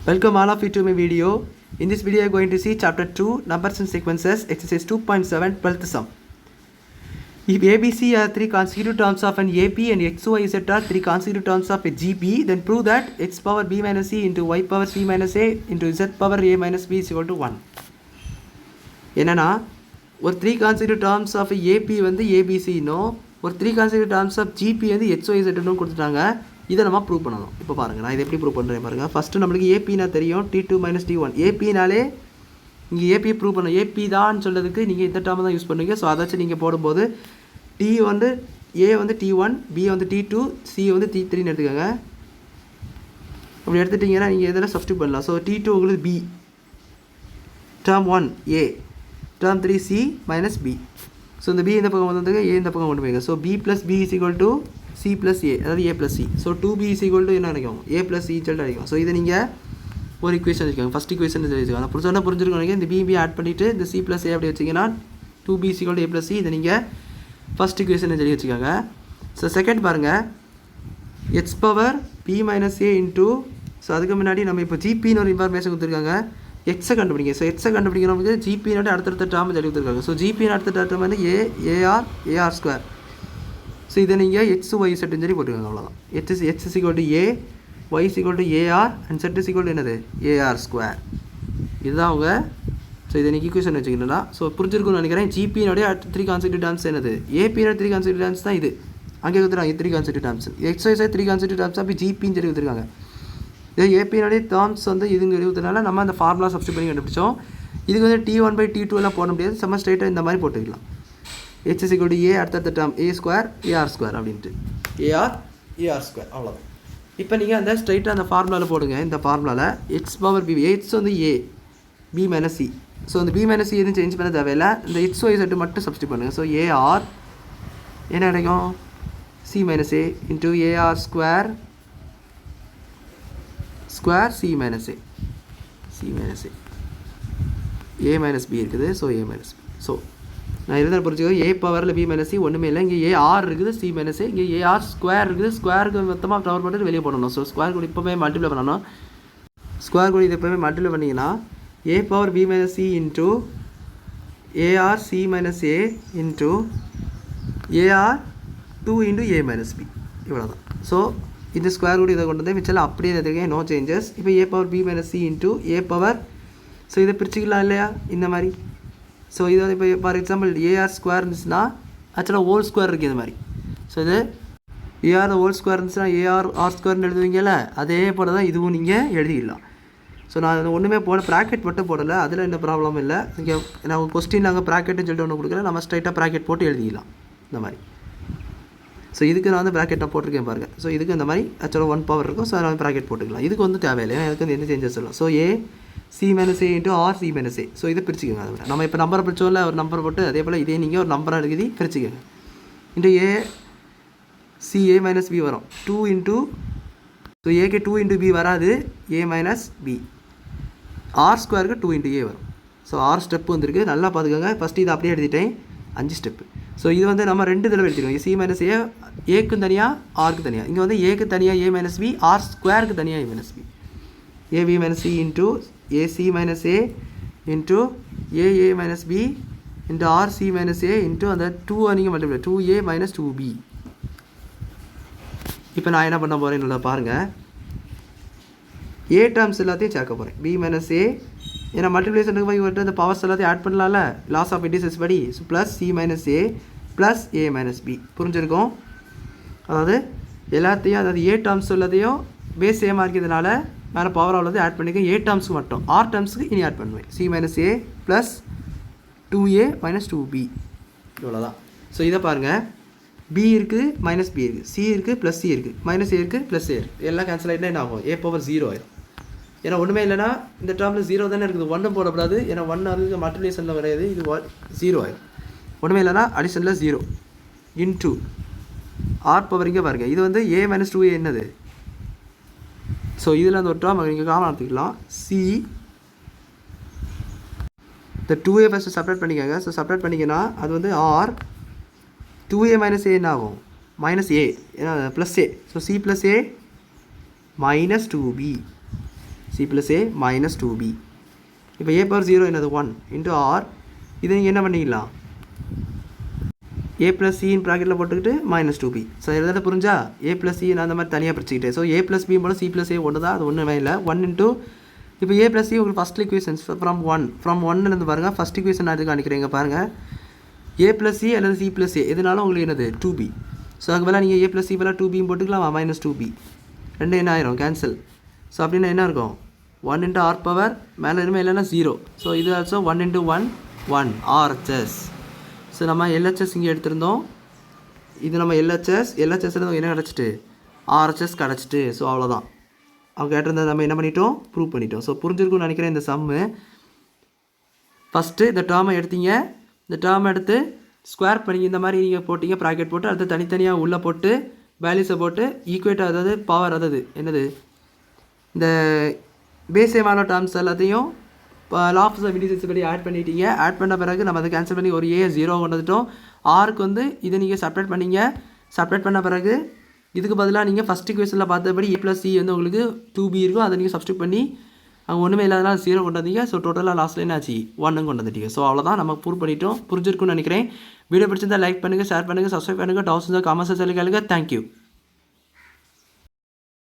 Welcome all of you to my video. In this video, I am going to see chapter 2, numbers and sequences, exercise 2.7, 12th sum. If ABC are three consecutive terms of an AP and XYZ are three consecutive terms of a GP, then prove that x power b minus c into y power c minus a into z power a minus b is equal to 1. என்னன்னா ஒரு three consecutive terms of AP வந்து ஏபிசின்னும் ஒரு three consecutive terms of GP வந்து XYZன்னு கொடுத்துட்டாங்க. இதை நம்ம ப்ரூவ் பண்ணணும். இப்போ பாருங்கள், நான் இதை எப்படி ப்ரூவ் பண்ணுறேன் பாருங்கள். ஃபஸ்ட்டு நம்மளுக்கு ஏபினா தெரியும், T2 மைனஸ் T1. ஏபினாலே இங்கே ஏபியை ப்ரூவ் பண்ணணும். ஏபி தான் சொல்கிறதுக்கு நீங்கள் இந்த டேர்ம் தான் யூஸ் பண்ணுவீங்க. ஸோ அதாச்சும் நீங்கள் போடும்போது டி வந்து ஏ வந்து T1, பி வந்து T2, சி வந்து T3ன்னு எடுத்துக்கோங்க. அப்படி எடுத்துட்டிங்கன்னா நீங்கள் எதில் சப்ஸ்டியூட் பண்ணலாம். ஸோ T2 உங்களுக்கு B, term 1 A, term 3 C minus B. So இந்த பி இந்த பக்கம் வந்து ஏ இந்த பக்கம் கொண்டு போய்ங்க. So B plus B is equal to C plus A, அதாவது A plus C. So 2b is equal to என்ன நினைக்கும், ஏ ப்ளஸ் சி சொல்லிட்டு நினைக்கும். ஸோ இதை நீங்கள் ஒரு இக்குவேஷன் வச்சுக்கோங்க. ஃபஸ்ட் இக்குவேஷன் வச்சுக்கோங்க. அந்த புரிஞ்சோன்னா புரிஞ்சுருக்கோம். இந்த பிபி ஆட் பண்ணிவிட்டு இந்த சி ப்ளஸ் ஏ அப்படி வச்சிங்கன்னா 2b is equal to A plus C. இதை நீங்கள் ஃபஸ்ட் இக்குவேஷன் சொல்லி வச்சுக்கோங்க. ஸோ செகண்ட் பாருங்கள், X power B minus A into, so அதுக்கு முன்னாடி நம்ம இப்போ ஜிபின்னு ஒரு இன்ஃபர்மேஷன் கொடுத்துருக்காங்க. எக்ஸை கண்டுபிடிங்க. ஸோ எக்ஸை கண்டுபிடிக்கிறவங்க ஜிபின்னு அடுத்தடுத்த டேர்ம் சொல்லி கொடுத்துருக்காங்க. ஸோ ஜிபின்னு அடுத்த டேர்ம் வந்து ஏஆர் ஸ்கொயர். ஸோ இதை நீங்கள் எக்ஸ் ஒய் செட்டுன்னு சொல்லி போட்டுக்கோங்க. அவ்வளோதான். X is equal to a, y is equal to ar and z is equal to என்னது, ஏஆர் ஸ்கொயர். இதுதான் அவங்க. ஸோ இதை நீங்கள் ஈக்குவேஷன் வச்சுக்கிட்டா ஸோ புரிஞ்சிருக்குன்னு நினைக்கிறேன். ஜிபியினுடைய த்ரீ கான்செப்டிவ் டேர்ம்ஸ் என்னது, ஏபியோட த்ரீ கான்செப்டிவ் டேர்ம்ஸ் தான் இது. அங்கே கொடுத்துருக்காங்க த்ரீ கான்செப்டிவ் டேர்ம்ஸ். எக்ஸைஸை த்ரீ கான்செப்டிவ் டேர்ம்ஸ் அப்படி ஜிபின்னு சொல்லி கொடுத்துருக்காங்க. இது ஏபியினுடைய டேர்ம்ஸ் வந்து இதுங்க எழுதுறதுனால நம்ம அந்த ஃபார்முலா சப்ஸ்டியூட் பண்ணி கண்டுபிடிச்சோம். இதுக்கு வந்து T1/T2 எல்லாம் போட முடியாது. செம்ம ஸ்ட்ரைட்டாக இந்த மாதிரி போட்டுக்கலாம். H is equal to A, அடுத்த term A square ar square அப்படின்ட்டு ஏஆர் ஸ்கொயர். அவ்வளோதான். இப்போ நீங்கள் அந்த ஸ்ட்ரைட்டாக அந்த ஃபார்முலாவில் போடுங்க. இந்த ஃபார்முலாவில் எக்ஸ் பவர் பி, எக்ஸ் வந்து ஏ, பி மைனஸ் சி. ஸோ அந்த பி மைனஸ் சி எதுவும் சேஞ்ச் பண்ண தேவையில்லை. இந்த XYZ மட்டும் சப்ஸ்டியூட் பண்ணுங்கள். ஸோ ஏஆர் என்ன கிடைக்கும், C minus A into A R square C minus A, A minus B இருக்குது. So A minus B. So நான் இருந்தால் புரிஞ்சுக்கோ, ஏ பவரில் பி மைனஸ் சி ஒன்றுமே இல்லை. இங்கே ஏஆர் இருக்குது, சி மைனஸ் ஏ, இங்கே ஏஆர் ஸ்கொயர் இருக்குது. ஸ்கொயருக்கு மொத்தமாக கவர் பண்ணிட்டு வெளியே போடணும். ஸோ ஸ்கொயர் கூட இப்போவே மல்டிப்ளை பண்ணணும். ஸ்கொயர் கூட இது எப்போவுமே மல்டிப்ளை பண்ணிங்கன்னா A power B minus C into A R C minus A into A R 2 into A minus B. இவ்வளோ தான். ஸோ இந்த ஸ்கொயர் கூட இதை கொண்டு வந்து மிச்சம் அப்படியே இருக்கேன், நோ சேஞ்சஸ். இப்போ A power B minus C into A power, so இதை பிரிச்சுக்கலாம் இல்லையா இந்த மாதிரி. ஸோ இது வந்து இப்போ ஃபார் எக்ஸாம்பிள் ஏஆர் ஸ்கொயர் இருந்துச்சுன்னா ஆக்சுவலாக ஹோல் ஸ்கொயர் இருக்குது இந்த மாதிரி. ஸோ இது ஏஆர் ஹோல் ஸ்கொயர் இருந்துச்சுன்னா ஆர் ஸ்கொயர்னு எழுதுவீங்கல்ல, அதே போல் தான் இதுவும் நீங்கள் எழுதிடலாம். ஸோ நான் அது ஒன்றுமே போட ப்ராக்கெட் மட்டும் போடலை, அதில் எந்த ப்ராப்ளமும் இல்லை. இங்கே நான் கொஸ்டின் நாங்கள் ப்ராக்கெட்டுன்னு சொல்லிட்டு ஒன்று கொடுக்கல, நம்ம ஸ்ட்ரைட்டாக ப்ராக்கெட் போட்டு எழுதிடலாம் இந்த மாதிரி. ஸோ இதுக்கு நான் வந்து ப்ராக்கெட் நான் போட்டிருக்கேன் பாருங்கள். ஸோ இதுக்கு இந்த மாதிரி ஆக்சுவலாக 1 பவர் இருக்கும். ஸோ நான் ப்ராக்கெட் போட்டுக்கலாம். இதுக்கு வந்து தேவையில்லை, எனக்கு வந்து எந்த சேஞ்சஸ் இல்லை. So a c minus A into r c minus a. So இது பிரிச்சுக்கோங்க. அதை விட நம்ம இப்போ நம்பரை பிரிச்சோம்ல, ஒரு நம்பர் போட்டு அதே போல் இதே நீங்கள் ஒரு நம்பராக எழுதி பிரிச்சுக்கோங்க. Into A C A minus B வரும் 2 இன்ட்டு, ஸோ ஏக்கு 2 இன்ட்டு பி வராது, ஏ மைனஸ் பி. ஆர் ஸ்கொயருக்கு 2 இன்ட்டு ஏ வரும். ஸோ ஆர் ஸ்டெப்பு வந்துருக்கு, நல்லா பார்த்துக்கோங்க. ஃபஸ்ட்டு இதை அப்படியே எழுதிட்டேன், 5 ஸ்டெப்பு. ஸோ இது வந்து நம்ம 2 தடவை எழுதிடுவோம். சி மைனஸ் ஏ, ஏக்கும் தனியாக ஆருக்கு தனியாக. இங்கே வந்து ஏக்கு தனியாக ஏ மைனஸ் பி, ஆர் ஸ்கொயருக்கு தனியாக A minus B. A B minus C into A C minus A into A A minus B into R C minus A into அந்த 2 நீங்கள் மல்டிப்ளை 2a மைனஸ் 2b. இப்போ நான் என்ன பண்ண போகிறேன் நல்லா பாருங்கள். ஏ டேர்ம்ஸ் எல்லாத்தையும் சேர்க்க போகிறேன். பி மைனஸ் ஏ, ஏன்னா மல்டிப்ளிகேஷனுக்கு போய் விட்டு அந்த பவர்ஸ் எல்லாத்தையும் ஆட் பண்ணலாம்ல, லாஸ் ஆஃப் இண்டிசஸ் படி. So plus C minus A plus A minus B. புரிஞ்சிருக்கும். அதாவது எல்லாத்தையும், அதாவது ஏ டேர்ம்ஸ் எல்லாத்தையும் பேஸ் சேமாக இருக்கிறதுனால மேலே பவர் அவ்வளோதையும் ஆட் பண்ணிக்க. ஏ டேர்ம்ஸுக்கு மட்டும், ஆர் டேர்ம்ஸுக்கு இனி ஆட் பண்ணுவேன். சி மைனஸ் ஏ ப்ளஸ் 2a மைனஸ் 2b. இவ்வளோதான். ஸோ இதை பாருங்கள், பி இருக்குது மைனஸ் பி இருக்குது, சி இருக்குது ப்ளஸ் சி இருக்குது, மைனஸ் ஏ இருக்குது ப்ளஸ் ஏ இருக்குது. எல்லாம் கேன்சல் ஆகிட்டா என்ன ஆகும், ஏ பவர் 0 ஆயிடும். ஏன்னா ஒன்றுமே இல்லைனா இந்த டேர்மில் 0 தானே இருக்குது, 1 போடக்கூடாது. ஏன்னா 1 அது மல்டிப்ளிகேஷனில் கிடையாது, இது 0 ஆயிடும். ஒன்றுமே இல்லைனா அடிஷனில் 0 இன்ட்டு ஆர் பவர். இங்கே பாருங்கள், இது வந்து ஏ மைனஸ் 2a என்னது. ஸோ இதில் அந்த ஒரு டேர்ம் நீங்கள் காமன் எடுத்துக்கலாம். சி இந்த 2a ஃபஸ்ட்டு செப்பரேட் பண்ணிக்கோங்க. ஸோ செப்பரேட் பண்ணிங்கன்னா அது வந்து ஆர் 2a மைனஸ் ஏ என்ன ஆகும், மைனஸ் ஏ, ஏன்னா plus A. So C plus A minus 2b. C plus A minus 2b. இப்போ ஏ பவர் 0 என்னது 1 இன்ட்டு ஆர். இதை நீங்கள் என்ன பண்ணிக்கலாம், ஏ ப்ளஸ் சின்னு ப்ராக்கெட்டில் போட்டுக்கிட்டு மைனஸ் 2b. ஸோ எதாவது புரிஞ்சா, ஏ ப்ளஸ் சி நான் அந்த மாதிரி தனியாக பிரிச்சுக்கிட்டேன். ஸோ ஏ ப்ளஸ் பி போல சி ப்ளஸ் ஏ ஒன்று தான், அது ஒன்றுமே இல்லை. 1 இன்ட்டு இப்போ ஏ ப்ளஸ் சி உங்களுக்கு ஃபஸ்ட் ஈக்குவேஷன்ஸ் ஃப்ரம் ஒன்னுலேருந்து பாருங்கள். ஃபஸ்ட் ஈக்குவேஷன் நான் எதுக்கு காணிக்கிறேங்க பாருங்கள். ஏ ப்ளஸ் சி அல்லது சி ப்ளஸ் ஏ எதுனாலும் உங்களுக்கு என்னது 2b. ஸோ அதுக்கு பதிலாக நீங்கள் ஏ ப்ளஸ் சி பதிலாக 2b போட்டுக்கலாம், மைனஸ் 2b. ரெண்டு என்ன ஆயிரும் கேன்சல். ஸோ அப்படின்னா என்ன இருக்கும், 1 இன்ட்டு ஆர் பவர் மேலே எதுவுமே இல்லைன்னா 0. ஸோ இது ஆல்சோ 1 இன்ட்டு 1 RHS. ஸோ நம்ம LHS இங்கே எடுத்திருந்தோம், இது நம்ம LHS என்ன கிடச்சிட்டு RHS கிடச்சிட்டு. ஸோ அவ்வளோதான், அவங்க கேட்டிருந்தது நம்ம என்ன பண்ணிட்டோம், ப்ரூவ் பண்ணிட்டோம். ஸோ புரிஞ்சிருக்கும்னு நினைக்கிறேன் இந்த சம்மு. ஃபஸ்ட்டு இந்த டேர்மை எடுத்தீங்க, இந்த டேர்மை எடுத்து ஸ்கொயர் பண்ணி இந்த மாதிரி நீங்கள் போட்டிங்க, ப்ராக்கெட் போட்டு அடுத்து தனித்தனியாக உள்ளே போட்டு வேல்யூஸை போட்டு ஈக்குவேட், அதாவது பவர், அதாவது என்னது இந்த பேசியமான டேர்ம்ஸ் எல்லாத்தையும் லாஃப்ஸ் ஆஃப் இண்டிசஸ் படி ஆட் பண்ணிட்டீங்க. ஆட் பண்ண பிறகு நம்ம அதை கேன்சல் பண்ணி ஒரு ஏ 0 கொண்டு வந்துட்டோம். ஆருக்கு வந்து இதை நீங்கள் செப்பரேட் பண்ணீங்க. செப்பரேட் பண்ண பிறகு இதுக்கு பதிலாக நீங்கள் ஃபஸ்ட் ஈக்குவேஷனில் பார்த்தபடி ஏ ப்ளஸ் சி வந்து உங்களுக்கு 2b இருக்கும், அதை நீங்கள் சப்ஸ்டியூட் பண்ணி அவங்க ஒன்றுமே இல்லாதனால 0 கொண்டு வந்தீங்க. ஸோ டோட்டலாக லாஸ்ட்டில் என்ன ஆச்சு, 1 கொண்டு வந்துட்டீங்க. ஸோ அவ்வளோதான், நம்ம ப்ரூவ் பண்ணிட்டோம். புரிஞ்சிருக்குன்னு நினைக்கிறேன். வீடியோ பிடிச்சிருந்தா லைக் பண்ணுங்கள், ஷேர் பண்ணுங்கள், சப்ஸ்கிரைப் பண்ணுங்கள். டவுட்ஸ் இருந்தால் காமெண்ட்ஸை சொல்லி கேளுங்க. தேங்க்யூ.